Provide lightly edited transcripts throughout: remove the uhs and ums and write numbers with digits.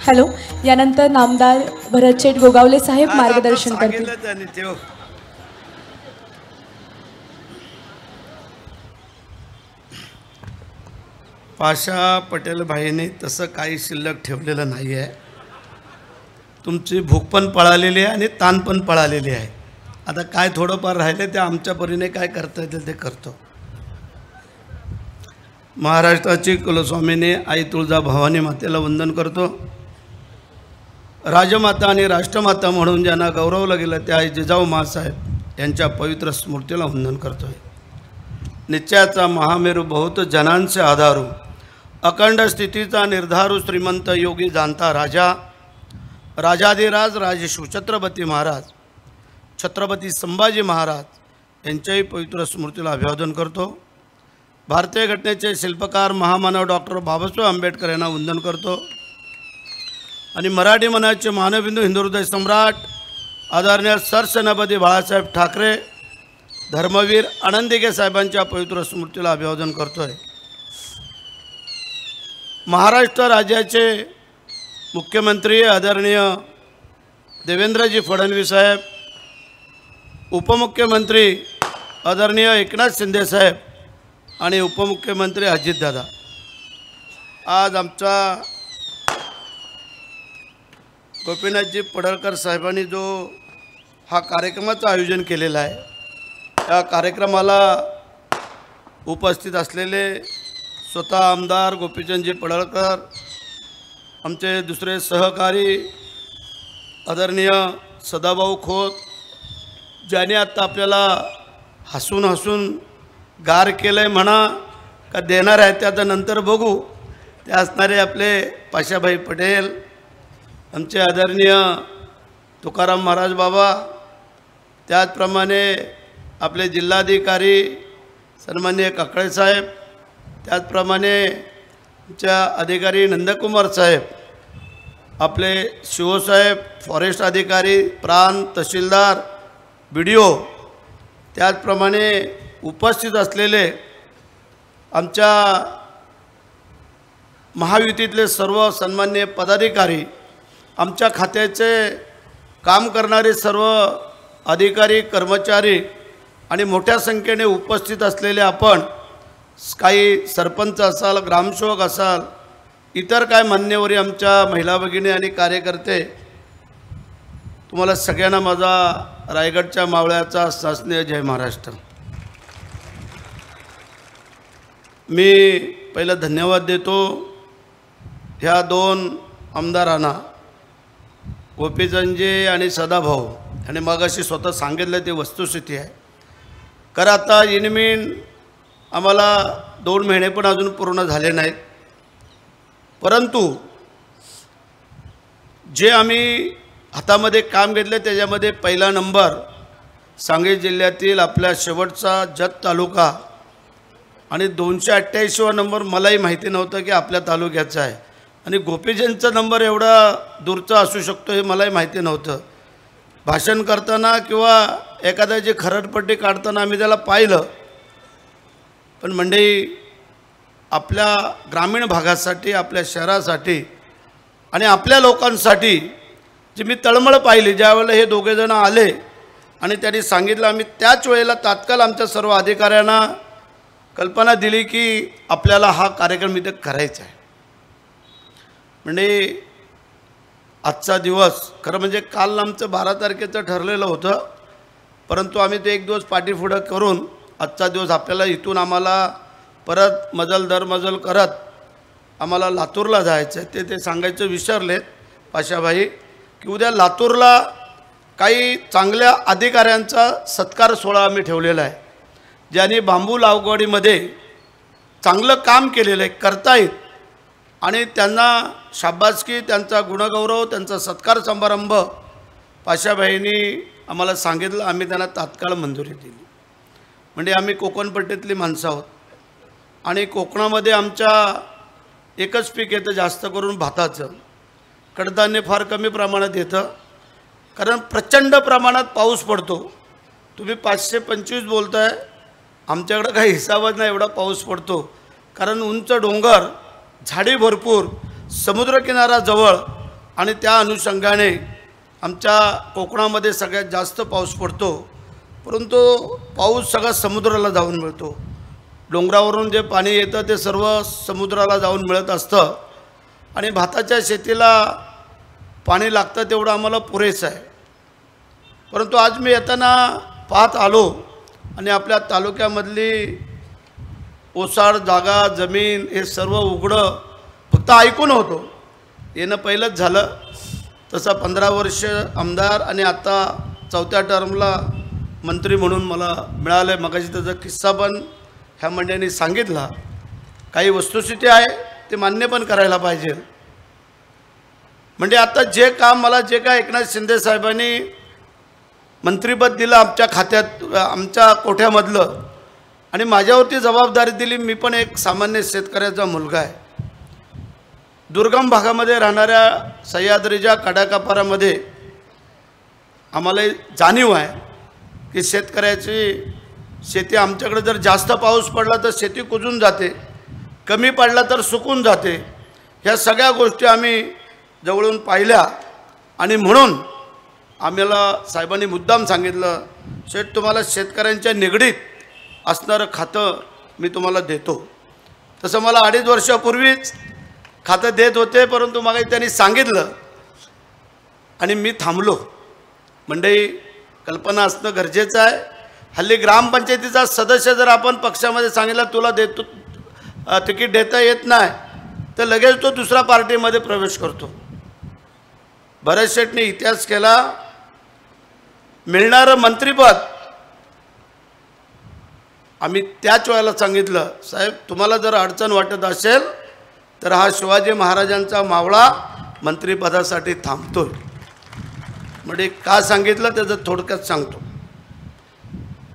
Hello, यानंतर नामदार भरतशेठ गोगावले साहेब मार्गदर्शन करतील. पाशा पटेल भाईने तसं काही शिल्लक ठेवलेलं नाही आहे. तुमची भूक पण पळालेली आहे आणि ताण पण पळालेली आहे. आता काय थोडंफार राहिले ते आमच्या परीने काय करता येईल ते करतो. महाराष्ट्राची कुलस्वामिनी आई तुळजा भवानी मातेला वंदन करतो. राजमाता आणि राष्ट्रमाता म्हणून ज्यांना गौरवलं गेलं त्या आई जिजाऊ माँसाहेब यांच्या पवित्र स्मृतीला वंदन करतोय. निश्चयाचा महामेरू बहुत जनांचे आधारू, अखंड स्थितीचा निर्धारू श्रीमंत योगी जाणता राजा, राजाधिराज राजे शिवछत्रपती महाराज, छत्रपती संभाजी महाराज यांच्याही पवित्र स्मृतीला अभिवादन करतो. भारतीय घटनेचे शिल्पकार महामानव डॉक्टर बाबासाहेब आंबेडकर यांना वंदन करतो. आणि मराठी मनाचे मानवबिंदू हिंदुहृदय सम्राट आदरणीय सरसेनापती बाळासाहेब ठाकरे, धर्मवीर आनंदिके साहेबांच्या पवित्र स्मृतीला अभिवादन करतोय. महाराष्ट्र राज्याचे मुख्यमंत्री आदरणीय देवेंद्रजी फडणवीस साहेब, उपमुख्यमंत्री आदरणीय एकनाथ शिंदे साहेब आणि उपमुख्यमंत्री अजितदादा, आज आमचा गोपीनाथजी पडळकर साहेबांनी जो हा कार्यक्रमाचं आयोजन केलेला आहे, या कार्यक्रमाला उपस्थित असलेले स्वतः आमदार गोपीचंदजी पडळकर, आमचे दुसरे सहकारी आदरणीय सदाभाऊ खोत, ज्याने आत्ता आपल्याला हसून हसून गार केलं आहे म्हणा का देणार आहे ते आता नंतर बघू, ते असणारे आपले पाशाभाई पटेल, आमचे आदरणीय तुकाराम महाराज बाबा, त्याचप्रमाणे आपले जिल्हाधिकारी सन्माननीय काकळे साहेब, त्याचप्रमाणे आमच्या अधिकारी नंदकुमार साहेब, आपले शिवसाहेब फॉरेस्ट अधिकारी, प्रांत तहसीलदार, BDO, त्याचप्रमाणे उपस्थित असलेले आमच्या महायुतीतले सर्व सन्माननीय पदाधिकारी, आमच्या खात्याचे काम करणारे सर्व अधिकारी कर्मचारी आणि मोठ्या संख्येने उपस्थित असलेले आपण, काही सरपंच असाल, ग्रामसेवक असाल, इतर काय मान्यवरी आमच्या महिला भगिनी आणि कार्यकर्ते, तुम्हाला सगळ्यांना माझा रायगडच्या मावळ्याचा शासनीय जय महाराष्ट्र. मी पहिलं धन्यवाद देतो ह्या दोन आमदारांना, गोपीचंदजी आणि सदाभाऊ, आणि मगाशी स्वतः सांगितलं ते वस्तुस्थिती आहे. कारण आता इनमीन आम्हाला 2 महिने पण अजून पूर्ण झाले नाहीत, परंतु जे आम्ही हातामध्ये काम घेतले त्याच्यामध्ये पहिला नंबर सांगली जिल्ह्यातील आपल्या शेवटचा जत तालुका, आणि 288वा नंबर मलाही माहिती नव्हतं की आपल्या तालुक्याचा आहे, आणि गोपीचंदचा नंबर एवढा दूरचा असू शकतो हे मलाही माहिती नव्हतं. भाषण करताना किंवा एखाद्याची खरडपट्टी काढताना आम्ही त्याला पाहिलं, पण मंडळी आपल्या ग्रामीण भागासाठी, आपल्या शहरासाठी आणि आपल्या लोकांसाठी जी मी तळमळ पाहिली, ज्यावेळेला हे दोघेजण आले आणि त्यांनी सांगितलं, आम्ही त्याच वेळेला तात्काळ आमच्या सर्व अधिकाऱ्यांना कल्पना दिली की आपल्याला हा कार्यक्रम इथे करायचा आहे. म्हणजे आजचा दिवस खरं म्हणजे काल आमचं 12 तारखेचं ठरलेलं होतं, परंतु आम्ही ते 1 दिवस पाठीपुढं करून आजचा दिवस आपल्याला इथून आम्हाला परत मजल दर मजल करत आम्हाला लातूरला जायचं आहे. ते सांगायचं विसरलेत पाशाभाई की उद्या लातूरला काही चांगल्या अधिकाऱ्यांचा सत्कार सोहळा आम्ही ठेवलेला आहे, ज्यांनी बांबू लागवडीमध्ये चांगलं काम केलेलं आहे, करतायत, आणि त्यांना शाबासकी, त्यांचा गुणगौरव, त्यांचा सत्कार समारंभ पाशाभाईंनी आम्हाला सांगितलं, आम्ही त्यांना तात्काळ मंजुरी दिली. म्हणजे आम्ही कोकणपट्टीतली माणसं आहोत आणि कोकणामध्ये आमच्या एकच पीक येतं, जास्त करून भाताचं. कडधान्य फार कमी प्रमाणात येतं, कारण प्रचंड प्रमाणात पाऊस पडतो. तुम्ही 525 बोलताय, आमच्याकडे काही हिसाबच नाही, एवढा पाऊस पडतो. कारण उंच डोंगर, झाडी भरपूर, समुद्रकिनारा जवळ, आणि त्या अनुषंगाने आमच्या कोकणामध्ये सगळ्यात जास्त पाऊस पडतो, परंतु पाऊस सगळा समुद्राला जाऊन मिळतो. डोंगरावरून जे पाणी येतं ते सर्व समुद्राला जाऊन मिळत असतं आणि भाताच्या शेतीला पाणी लागतं तेवढं आम्हाला पुरेसं आहे. परंतु आज मी येताना पाहत आलो आणि आपल्या तालुक्यामधली ओसाड जागा जमीन हे सर्व उघडं फक्त ऐकून होतो, येणं पहिलंच झालं. तसा 15 वर्ष आमदार आणि आता 4थ्या टर्मला मंत्री म्हणून मला मिळालं आहे. मगाशी त्याचा किस्सा पण ह्या मंडळींनी सांगितला. काही वस्तुस्थिती आहे ते मान्य पण करायला पाहिजे. म्हणजे आता जे काम मला जे काय एकनाथ शिंदे साहेबांनी मंत्रिपद दिलं आमच्या खात्यात आमच्या कोठ्यामधलं आणि माझ्यावरती जबाबदारी दिली. मी पण एक सामान्य शेतकऱ्याचा मुलगा आहे. दुर्गम भागामध्ये राहणाऱ्या सह्याद्रीच्या कडाकापारामध्ये आम्हाला जाणीव आहे की शेतकऱ्याची शेती आमच्याकडे जर जास्त पाऊस पडला तर शेती कुजून जाते, कमी पडला तर सुकून जाते. ह्या सगळ्या गोष्टी आम्ही जवळून पाहिल्या आणि म्हणून आम्हाला साहेबांनी मुद्दाम सांगितलं, शेठ तुम्हाला शेतकऱ्यांच्या निगडीत असणारं खातं मी तुम्हाला देतो. तसं मला 2.5 वर्षापूर्वीच खातं देत होते, परंतु मग त्यांनी सांगितलं आणि मी थांबलो. मंडळी कल्पना असणं गरजेचं आहे. हल्ली ग्रामपंचायतीचा सदस्य जर आपण पक्षामध्ये सांगितलं तुला देतो तिकीट देता येत नाही तर लगेच तो दुसऱ्या पार्टीमध्ये प्रवेश करतो. भरत शेठने इतिहास केला. मिळणारं मंत्रिपद आम्ही त्याच वेळेला सांगितलं, साहेब तुम्हाला जर अडचण वाटत असेल तर हा शिवाजी महाराजांचा मावळा मंत्रिपदासाठी थांबतोय. म्हणजे का सांगितलं त्याचं थोडक्यात सांगतो.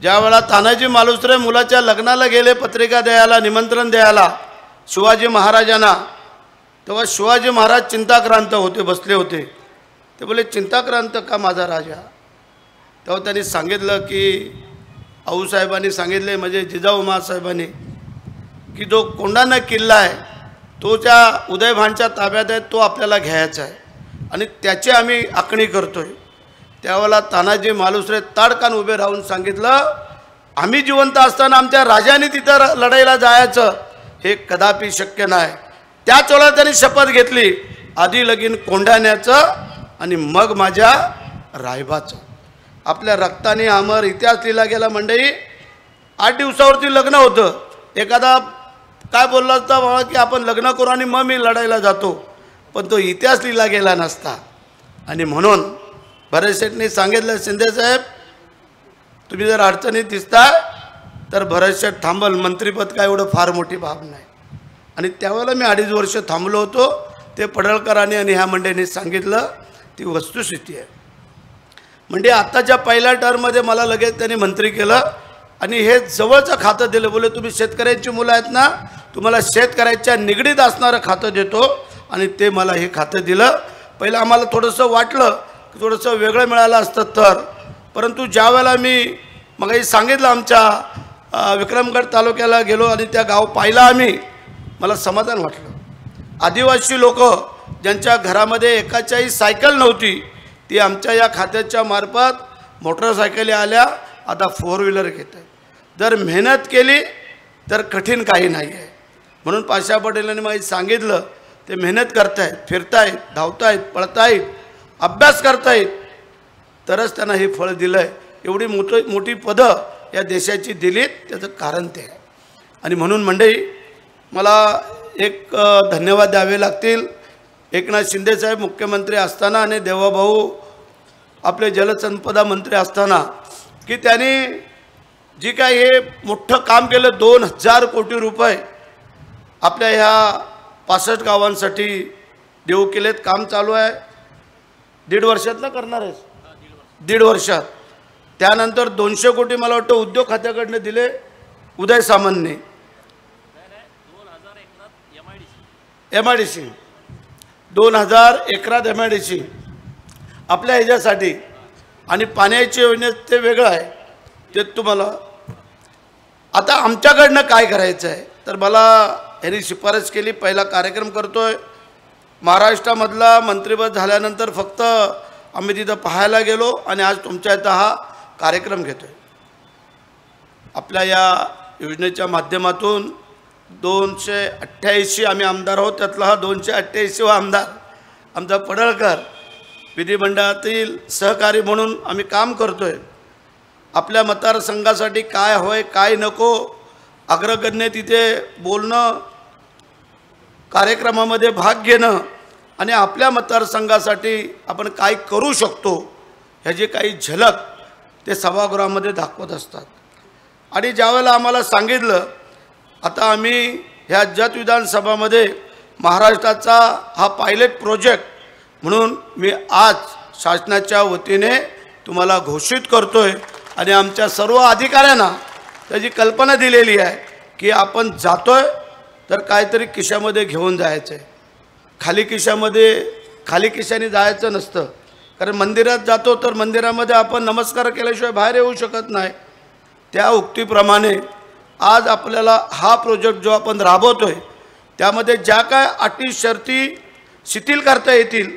ज्या वेळा तानाजी मालुसरे मुलाच्या लग्नाला गेले पत्रिका द्यायला निमंत्रण द्यायला शिवाजी महाराजांना, तेव्हा शिवाजी महाराज चिंताक्रांत होते, बसले होते. ते बोले चिंताक्रांत का माझा राजा? तेव्हा त्यांनी सांगितलं की आऊसाहेबांनी सांगितले म्हणजे जिजाऊ मासाहेबांनी की जो कोंढाणा किल्ला आहे तो त्या उदयभानच्या ताब्यात आहे, तो आपल्याला घ्यायचा आहे आणि त्याची आम्ही आखणी करतोय. त्यावेळेला तानाजी मालुसरे ताडकान उभे राहून सांगितलं, आम्ही जिवंत असताना आमच्या राजाने तिथं लढाईला जायचं हे कदापि शक्य नाही. त्याच वेळेला त्यांनी शपथ घेतली, आधी लगीन कोंढाण्याचं आणि मग माझ्या रायबाचं. आपल्या रक्ताने अमर इतिहास लिहिला गेला. मंडळी 8 दिवसावरती लग्न होतं. एखादा काय बोलला असता बाबा की आपण लग्न करू आणि मग मी लढायला जातो, पण तो इतिहास लिहिला गेला नसता. आणि म्हणून भरत शेठने सांगितलं, शिंदे साहेब तुम्ही जर अडचणीत दिसताय तर भरत शेठ थांबल, मंत्रिपद काय एवढं फार मोठी बाब नाही. आणि त्यावेळेला मी 2.5 वर्ष थांबलो होतो. ते पडळकरांनी आणि ह्या मंडळींनी सांगितलं, ती वस्तुस्थिती आहे. म्हणजे आत्ताच्या पहिल्या टर्ममध्ये मला लगेच त्यांनी मंत्री केलं आणि हे जवळचं खातं दिलं. बोले तुम्ही शेतकऱ्यांची मुलं आहेत ना, तुम्हाला शेतकऱ्याच्या निगडीत असणारं खातं देतो आणि ते मला हे खातं दिलं. पहिलं आम्हाला थोडंसं वाटलं की थोडंसं वेगळं मिळालं असतं तर, परंतु ज्या वेळेला मी मगाही सांगितलं आमच्या विक्रमगड तालुक्याला गेलो आणि त्या गाव पाहिला आम्ही, मला समाधान वाटलं. आदिवासी लोक ज्यांच्या घरामध्ये एकाच्याही सायकल नव्हती ती आमच्या या खात्याच्या मार्फत मोटरसायकली आल्या, आता 4 व्हीलर घेत आहेत. जर मेहनत केली तर कठीण काही नाही आहे. म्हणून पाशा पटेलांनी मला सांगितलं, ते मेहनत करतायत, फिरतायत, धावतायत, पळतायत, अभ्यास करतायत, तरच त्यांना हे फळ दिलं आहे. एवढी मोठी पदं या देशाची दिलीत, त्याचं कारण ते आहे. आणि म्हणून मंडळी मला एक धन्यवाद द्यावे लागतील एकनाथ शिंदे साहेब मुख्यमंत्री असताना आणि देवाभाऊ आपले जलसंपदा मंत्री असताना, की त्यांनी जी काय हे मोठं काम केलं, 2000 कोटी रुपये आपल्या ह्या 65 गावांसाठी देऊ केलेत. काम चालू आहे. 1.5 वर्षात ना करणार आहेस? 1.5 वर्षात. त्यानंतर 200 कोटी मला वाटतं उद्योग खात्याकडनं दिले उदय सामंतने. MIDC 2000 एकरात MIDC आपल्या ह्याच्यासाठी. आणि पाण्याची योजनेत ते वेगळं आहे, ते तुम्हाला आता आमच्याकडनं काय करायचं आहे तर मला ह्यांनी शिफारस केली. पहिला कार्यक्रम करतोय महाराष्ट्रामधला मंत्रिपद झाल्यानंतर फक्त आम्ही तिथं पाहायला गेलो आणि आज तुमच्या इथं हा कार्यक्रम घेतो आहे. आपल्या या योजनेच्या माध्यमातून 288 आम्ही आमदार आहोत. त्यातला हा 288वा आमदार आमचा पडळकर विधिमंडळातील सहकारी म्हणून आम्ही काम करतो आहे. आपल्या मतदारसंघासाठी काय होय काय नको अग्रगण्य तिथे बोलणं, कार्यक्रमामध्ये भाग घेणं आणि आपल्या मतदारसंघासाठी आपण काय करू शकतो ह्याची काही झलक ते सभागृहामध्ये दाखवत असतात. आणि ज्यावेळेला आम्हाला सांगितलं आता आम्ही ह्या जत विधानसभामध्ये महाराष्ट्राचा हा पायलट प्रोजेक्ट म्हणून मी आज शासनाच्या वतीने तुम्हाला घोषित करतोय आणि आमच्या सर्व अधिकाऱ्यांना त्याची कल्पना दिलेली आहे की आपण जातोय तर काहीतरी खिशामध्ये घेऊन जायचं आहे. खाली खिशाने जायचं नसतं. कारण मंदिरात जातो तर मंदिरामध्ये आपण नमस्कार केल्याशिवाय बाहेर येऊ शकत नाही. त्या उक्तीप्रमाणे आज आपल्याला हा प्रोजेक्ट जो आपण राबवतोय त्यामध्ये ज्या काय अटी शर्ती शिथिल करता येतील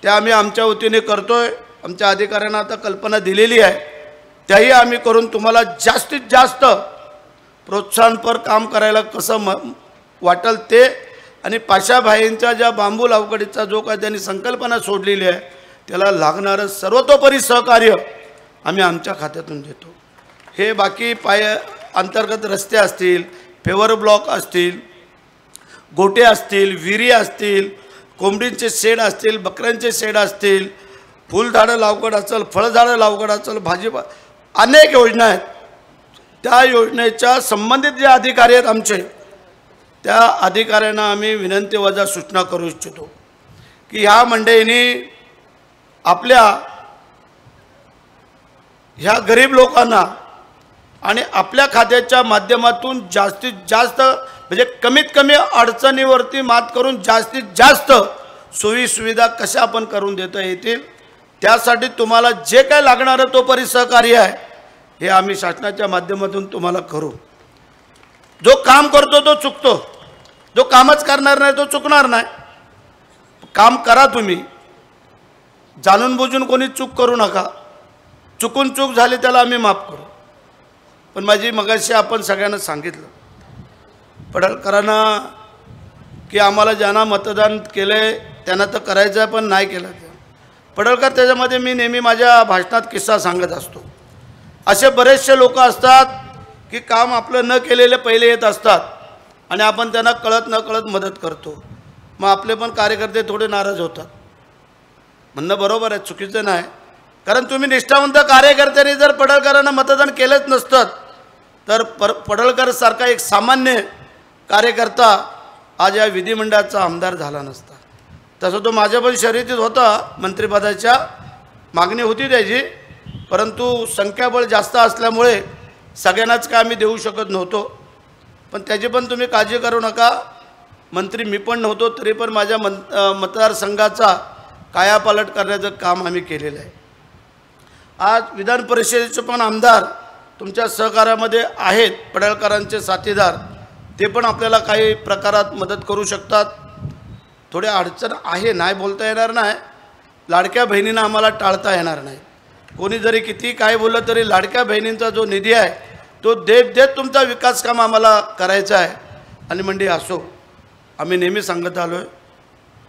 त्या आम्ही आमच्या वतीने करतोय. आमच्या अधिकाऱ्यांना आता कल्पना दिलेली आहे त्याही आम्ही करून तुम्हाला जास्तीत जास्त प्रोत्साहनपर काम करायला कसं वाटेल ते आणि पाशाभाईंच्या ज्या बांबू लावकडीचा जो काय त्यांनी संकल्पना सोडलेली आहे त्याला लागणारं सर्वतोपरी सहकार्य आम्ही आमच्या खात्यातून देतो. हे बाकी अंतर्गत रस्ते असतील, पेवर ब्लॉक असतील, गोटे असतील, विहिरी असतील, कोंबडींचे शेड असतील, बकऱ्यांचे शेड असतील, फुलझाडं लावगड असेल, फळझाडं लावगड असेल, अनेक योजना आहेत. त्या योजनेच्या संबंधित जे अधिकारी आहेत आमचे त्या अधिकाऱ्यांना आम्ही विनंती वजा सूचना करू इच्छितो की ह्या मंडळींनी आपल्या ह्या गरीब लोकांना आणि आपल्या खात्याच्या माध्यमातून जास्तीत जास्त म्हणजे कमीत कमी अडचणीवरती मात करून जास्तीत जास्त सोयी सुविधा कशा आपण करून देता येतील त्यासाठी तुम्हाला जे काय लागणारं तो परिसहकार्य आहे हे आम्ही शासनाच्या माध्यमातून तुम्हाला करू. जो काम करतो तो चुकतो, जो कामच करणार नाही तो चुकणार नाही. काम करा तुम्ही, जाणून बुजून कोणी चूक करू नका. चुकून चूक झाली त्याला आम्ही माफ करू. पण माझी मगाशी आपण सगळ्यांना सांगितलं पडळकरांना की आम्हाला ज्यांना मतदान केले त्यांना तर करायचं आहे पण नाही केलं. पडळकर त्याच्यामध्ये मी नेहमी माझ्या भाषणात किस्सा सांगत असतो. असे बरेचसे लोक असतात की काम आपलं न केलेले पहिले येत असतात आणि आपण त्यांना कळत न कळत मदत करतो. मग आपले पण कार्यकर्ते थोडे नाराज होतात. म्हणणं बरोबर आहे, चुकीचं नाही. कारण तुम्ही निष्ठावंत कार्यकर्त्यांनी जर पडळकरांना मतदान केलंच नसतं तर पडळकरसारखा एक सामान्य कार्यकर्ता आज या विधिमंडळाचा आमदार झाला नसता. तसं तो माझ्या पण शर्यतीत होता, मंत्रिपदाच्या मागणी होती त्याची, परंतु संख्याबळ जास्त असल्यामुळे सगळ्यांनाच काय आम्ही देऊ शकत नव्हतो. पण त्याची पण तुम्ही काळजी करू नका. मंत्री मी पण नव्हतो तरी पण माझ्या मतदारसंघाचा कायापालट करण्याचं काम आम्ही केलेलं आहे. आज विधान परिषदेचे पण आमदार तुमच्या सहकार्यामध्ये आहेत, पडळकरांचे साथीदार, ते पण आपल्याला काही प्रकारात मदत करू शकतात. थोडे अडचण आहे, नाही बोलता येणार नाही. लाडक्या बहिणींना आम्हाला टाळता येणार नाही. कोणी जरी किती काय बोललं तरी लाडक्या बहिणींचा जो निधी आहे तो देत तुमचा विकास काम आम्हाला करायचा आहे. आणि म्हणजे असो, आम्ही नेहमी सांगत आलो आहे,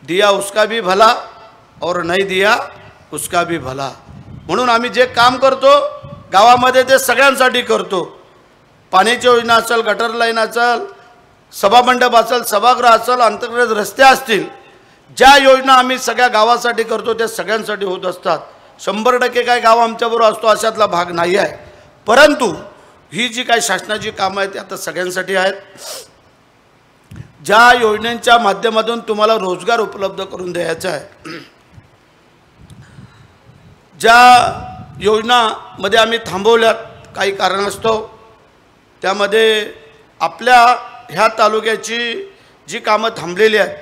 दिया उसका भी भला और नहीं दिया उसका भी भला. म्हणून आम्ही जे काम करतो गावामध्ये ते सगळ्यांसाठी करतो. पाण्याची योजना असेल, गटर लाईन असेल, सभामंडप असेल, सभागृह असेल, अंतर्गत रस्ते असतील, ज्या योजना आम्ही सगळ्या गावासाठी करतो त्या सगळ्यांसाठी होत असतात. 100% काय गाव आमच्याबरोबर असतो अशातला भाग नाही आहे. परंतु ही जी काही शासनाची कामं आहेत ती आता सगळ्यांसाठी आहेत. ज्या योजनांच्या माध्यमातून तुम्हाला रोजगार उपलब्ध करून द्यायचा आहे, ज्या योजनामध्ये आम्ही थांबवल्यात काही कारणास्तव, त्यामध्ये आपल्या ह्या तालुक्याची जी कामं थांबलेली आहेत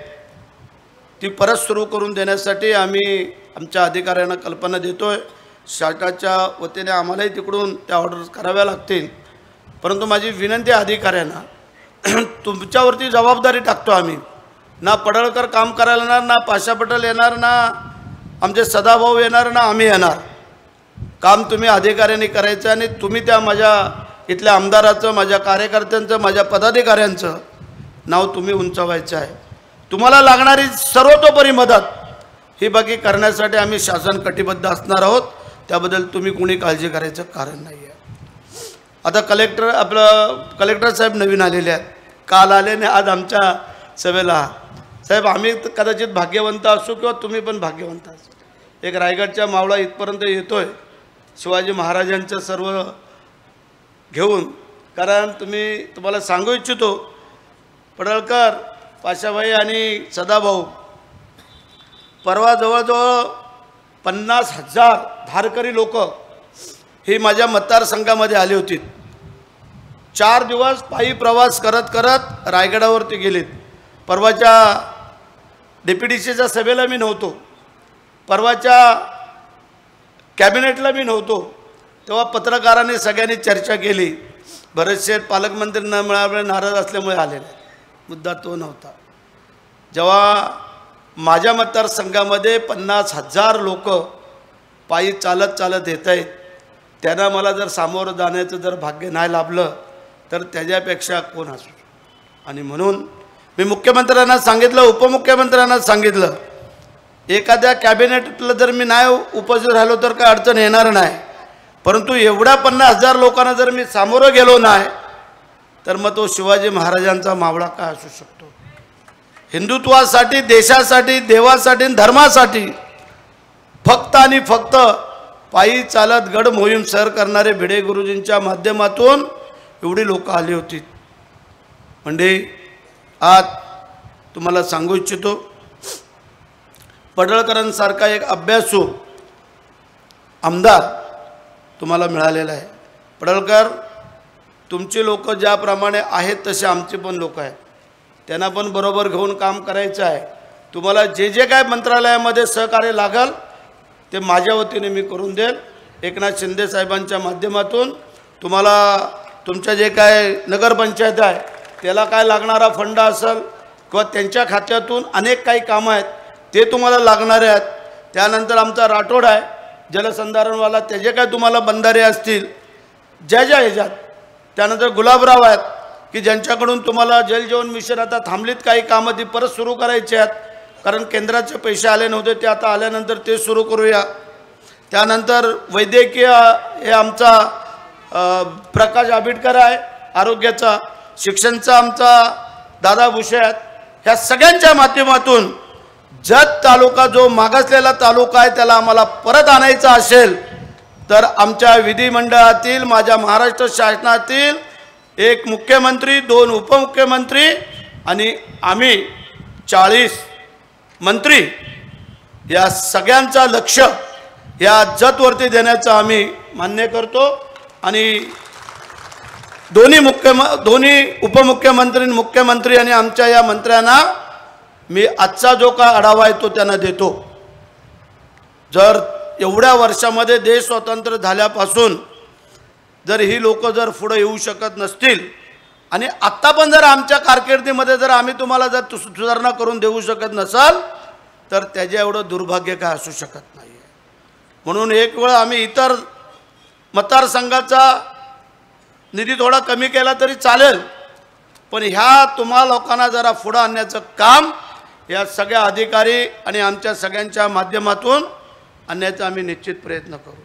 ती परत सुरू करून देण्यासाठी आम्ही आमच्या अधिकाऱ्यांना कल्पना देतो आहे. शासनाच्या वतीने आम्हालाही तिकडून त्या ऑर्डर कराव्या लागतील. परंतु माझी विनंती आहे अधिकाऱ्यांना, तुमच्यावरती जबाबदारी टाकतो आम्ही ना पडळकर काम करायला येणार, ना पाशा पटेल येणार, ना आमचे सदाभाऊ येणार, ना आम्ही येणार. काम तुम्ही अधिकाऱ्यांनी करायचं आणि तुम्ही त्या माझ्या इथल्या आमदाराचं, माझ्या कार्यकर्त्यांचं, माझ्या पदाधिकाऱ्यांचं नाव तुम्ही उंचावायचं आहे. तुम्हाला लागणारी सर्वतोपरी मदत ही बाकी करण्यासाठी आम्ही शासन कटिबद्ध असणार आहोत. त्याबद्दल तुम्ही कोणी काळजी करायचं कारण नाही आहे. आता कलेक्टर साहेब नवीन आलेले आहेत, काल आले आणि आज आमच्या सभेला. साहेब आम्ही कदाचित भाग्यवंत असू किंवा तुम्ही पण भाग्यवंत असू. एक रायगडच्या मावळा इथपर्यंत येतोय शिवाजी महाराजांचं सर्व घेऊन. कारण तुम्हाला सांगू इच्छितो, पडळकर, पाशाभाई आणि सदाभाऊ परवा जवळजवळ 50,000 धारकरी लोक ही माझ्या मतदारसंघामध्ये आली होती. 4 दिवस पायी प्रवास करत करत रायगडावरती गेलेत. परवाच्या DPDCच्या सभेला मी नव्हतो, परवाच्या कॅबिनेटला मी नव्हतो, तेव्हा पत्रकारांनी सगळ्यांनी चर्चा केली. बरेचसे पालकमंत्री न मिळाल्यामुळे नाराज असल्यामुळे आलेले, मुद्दा तो नव्हता. जेव्हा माझ्या मतदारसंघामध्ये 50,000 लोक पायी चालत चालत येत आहेत, त्यांना मला जर सामोरं जाण्याचं जर भाग्य नाही लाभलं तर त्याच्यापेक्षा कोण असू. आणि म्हणून मी मुख्यमंत्र्यांना सांगितलं, उपमुख्यमंत्र्यांना सांगितलं, एखाद्या कॅबिनेटला जर मी नाही उपस्थित राहिलो तर काय अडचण येणार नाही, परंतु एवढ्या 50,000 लोकांना जर मी सामोरं गेलो नाही तर मग तो शिवाजी महाराजांचा मावळा काय असू शकतो. हिंदुत्वासाठी, देशासाठी, देवासाठी, धर्मासाठी फक्त आणि फक्त पायी चालत गड मोहीम सर करणारे भिडे गुरुजींच्या माध्यमातून एवढी लोक आली होती. म्हणजे आज तुम्हाला सांगू इच्छितो, पडळकरांसारखा एक अभ्यासू आमदार तुम्हाला मिळालेला आहे. पडळकर, तुमची लोक ज्याप्रमाणे आहेत तसे आमचे पण लोक आहेत, त्यांना पण बरोबर घेऊन काम करायचं आहे. तुम्हाला जे जे काय मंत्रालयामध्ये सहकार्य लागल ते माझ्या वतीने मी करून देईल. एकनाथ शिंदे साहेबांच्या माध्यमातून तुम्हाला तुमच्या जे काय नगरपंचायत आहे त्याला काय लागणारा फंड असेल किंवा त्यांच्या खात्यातून अनेक काही कामं आहेत ते तुम्हाला लागणारे आहेत. त्यानंतर आमचा राठोड आहे जलसंधारणवाला, त्याचे काय तुम्हाला बंधारे असतील ज्या ज्या ह्याच्यात. त्यानंतर गुलाबराव आहेत की ज्यांच्याकडून तुम्हाला जल जीवन मिशन आता थांबलीत काही कामं ती परत सुरू करायची आहेत, कारण केंद्राचे पैसे आले नव्हते, ते आता आल्यानंतर ते सुरू करूया. त्यानंतर वैद्यकीय हे आमचा प्रकाश आंबेडकर आहे आरोग्याचा, शिक्षणचा आमचा दादा भुसे आहेत. ह्या सगळ्यांच्या माध्यमातून जत तालुका जो मागासलेला तालुका आहे त्याला आम्हाला परत आणायचा असेल तर आमच्या विधिमंडळातील, माझ्या महाराष्ट्र शासनातील एक मुख्यमंत्री, 2 उपमुख्यमंत्री आणि आम्ही 40 मंत्री या सगळ्यांचा लक्ष या जतवरती देण्याचं आम्ही मान्य करतो. आणि दोन्ही उपमुख्यमंत्री, मुख्यमंत्री आणि आमच्या या मंत्र्यांना मी आजचा जो का आढावा आहे तो त्यांना देतो. जर एवढ्या वर्षामध्ये देश स्वतंत्र झाल्यापासून जर ही लोक जर पुढे येऊ शकत नसतील आणि आत्ता पण जर आमच्या कारकिर्दीमध्ये जर आम्ही तुम्हाला जर सुधारणा करून देऊ शकत नसाल तर त्याच्या एवढं दुर्भाग्य काय असू शकत नाही. म्हणून एक वेळ आम्ही इतर मतदारसंघाचा निधी थोडा कमी केला तरी चालेल, पण ह्या तुम्हा लोकांना जरा पुढं आणण्याचं काम या सगळ्या अधिकारी आणि आमच्या सगळ्यांच्या माध्यमातून आणण्याचा आम्ही निश्चित प्रयत्न करू.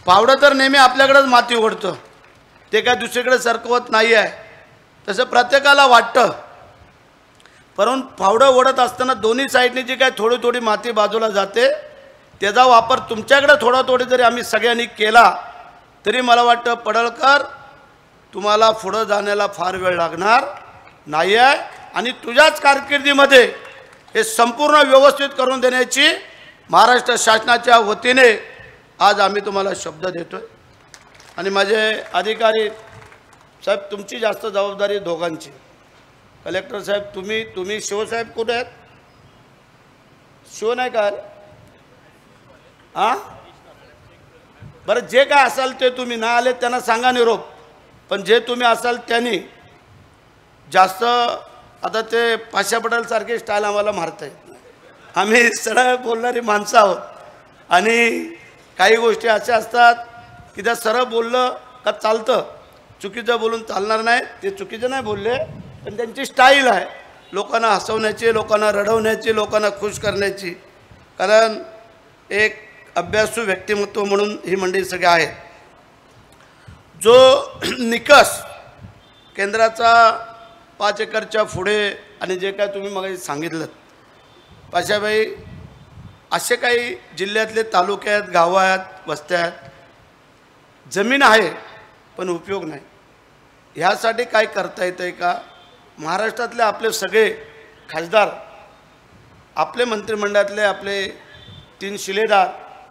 फावडं तर नेहमी आपल्याकडेच माती ओढतं, ते काय दुसरीकडे सरकवत नाही आहे, तसं प्रत्येकाला वाटतं. परंतु फावडं ओढत असताना दोन्ही साईडनी जी काय थोडी थोडी माती बाजूला जाते त्याचा वापर तुमच्याकडे थोडा थोडी जरी आम्ही सगळ्यांनी केला तरी मला वाटतं पडळकर तुम्हाला पुढं जाण्याला फार वेळ लागणार नाही आहे. आणि तुझ्याच कारकिर्दीमध्ये हे संपूर्ण व्यवस्थित करून देण्याची महाराष्ट्र शासनाच्या वतीने आज आम्ही तुम्हाला शब्द देतोय. आणि माझे अधिकारी साहेब, तुमची जास्त जबाबदारी दोघांची. कलेक्टर साहेब तुम्ही शिवसाहेब कुठे आहेत? शिव नाही का? हां बरं, जे काय असाल ते तुम्ही ना आले त्यांना सांगा निरोप, पण जे तुम्ही असाल त्यांनी जास्त आता ते पाशा पटेलसारखी स्टाईल आम्हाला मारता येत नाही. आम्ही सरळ बोलणारी माणसं आहोत आणि काही गोष्टी अशा असतात की त्या सरळ बोललं का चालतं, चुकीचं बोलून चालणार नाही. ते चुकीचं नाही बोलले, पण त्यांची स्टाईल आहे लोकांना हसवण्याची, लोकांना रडवण्याची, लोकांना खुश करण्याची. कारण एक अभ्यासू व्यक्तिमत्व म्हणून ही मंडळी सगळे आहेत. जो निकष केंद्राचा 5 एकरच्या पुढे आणि जे काय तुम्ही मग सांगितलं पाशाबाई, असे काही जिल्ह्यातले तालुक्यात, गावात, वस्त्यात जमीन आहे पण उपयोग नाही. ह्यासाठी काय करता येतं आहे का? महाराष्ट्रातले आपले सगळे खासदार, आपले मंत्रिमंडळातले आपले 3 शिलेदार,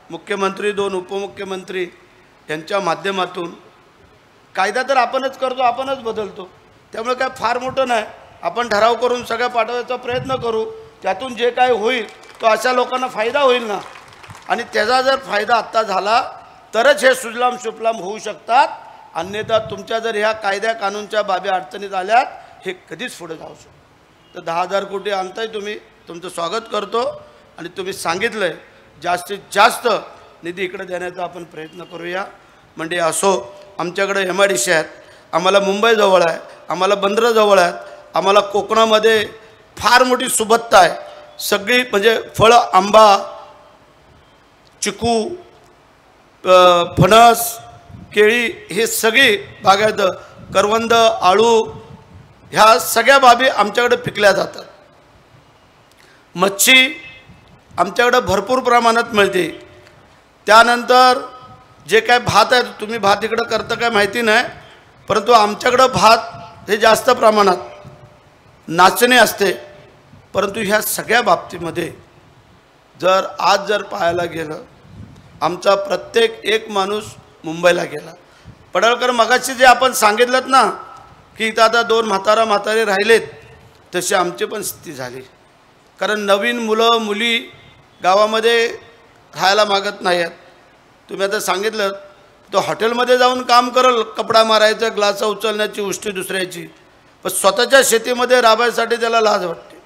मुख्यमंत्री, 2 उपमुख्यमंत्री यांच्या माध्यमातून कायदा तर आपणच करतो, आपणच बदलतो. त्यामुळे काय फार मोठं नाही. आपण ठराव करून सगळ्या पाठवायचा प्रयत्न करू. त्यातून जे काय होईल तो अशा लोकांना फायदा होईल ना. आणि त्याचा जर फायदा आत्ता झाला तरच हे सुजलाम सुफलाम होऊ शकतात. अन्यथा तुमच्या जर ह्या कायद्या कानूनच्या बाबी अडचणीत आल्यात हे कधीच पुढे जाऊ शकतो. तर 10,000 कोटी आणताय तुम्ही, तुमचं स्वागत करतो. आणि तुम्ही सांगितलं आहे जास्तीत जास्त निधी इकडे देण्याचा आपण प्रयत्न करूया. म्हणजे असो, आमच्याकडे MIDC आहेत, आम्हाला मुंबई जवळ आहे, आम्हाला बंदरं जवळ आहेत, आम्हाला कोकणामध्ये फार मोठी सुबत्ता आहे. सगळी म्हणजे फळं, आंबा, चिकू, फणस, केळी हे सगळी बागायत, करवंद, आळू ह्या सगळ्या बाबी आमच्याकडे पिकल्या जातात. मच्छी आमच्याकडे भरपूर प्रमाणात मिळते. त्यानंतर जे काय भात आहे, तुम्ही भात इकडं करता काय माहिती नाही, परंतु आमच्याकडं भात हे जास्त प्रमाणात, नाचणी असते. परंतु ह्या सगळ्या बाबतीमध्ये जर आज जर पाहायला गेलं, आमचा प्रत्येक एक माणूस मुंबईला गेला. पडळकर मगाशी जे आपण सांगितलं ना की इथं आता 2 म्हातारे राहिलेत, तशी आमची पण स्थिती झाली. कारण नवीन मुलं मुली गावामध्ये राहायला मागत नाही आहेत. तुम्ही आता सांगितलं तो हॉटेलमध्ये जाऊन काम करल, कपडा मारायचं, ग्लास उचलण्याची, उष्टी दुसऱ्याची, पण स्वतःच्या शेतीमध्ये राबायसाठी त्याला लाज वाटते.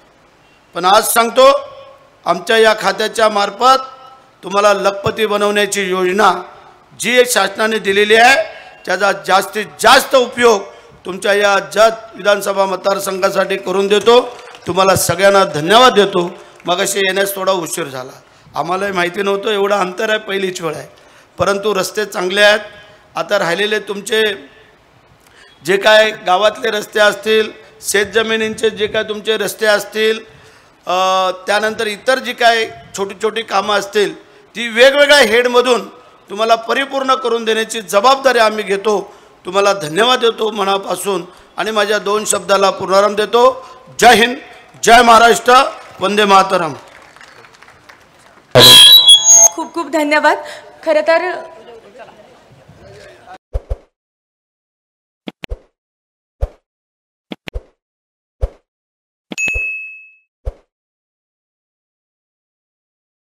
पण आज सांगतो, आमच्या या खात्याच्या मार्फत तुम्हाला लखपती बनवण्याची योजना जी शासनाने दिलेली आहे त्याचा जास्तीत जास्त उपयोग तुमच्या या जत विधानसभा मतदारसंघासाठी करून देतो. तुम्हाला सगळ्यांना धन्यवाद देतो. मगाशी येण्यास थोडा उशीर झाला, आम्हालाही माहिती नव्हतं, एवढं अंतर आहे, पहिलीच वेळ आहे. परंतु रस्ते चांगले आहेत. आता राहिलेले तुमचे जे काय गावातले रस्ते असतील, शेतजमिनींचे जे काय तुमचे रस्ते असतील, त्यानंतर इतर जी काय छोटी छोटी कामं असतील, ती वेगवेगळ्या हेडमधून तुम्हाला परिपूर्ण करून देण्याची जबाबदारी आम्ही घेतो. तुम्हाला धन्यवाद देतो मनापासून आणि माझ्या 2 शब्दाला पूर्णाराम देतो. जय हिंद, जय महाराष्ट्र, वंदे मातरम. खूप खूप धन्यवाद. खरं तर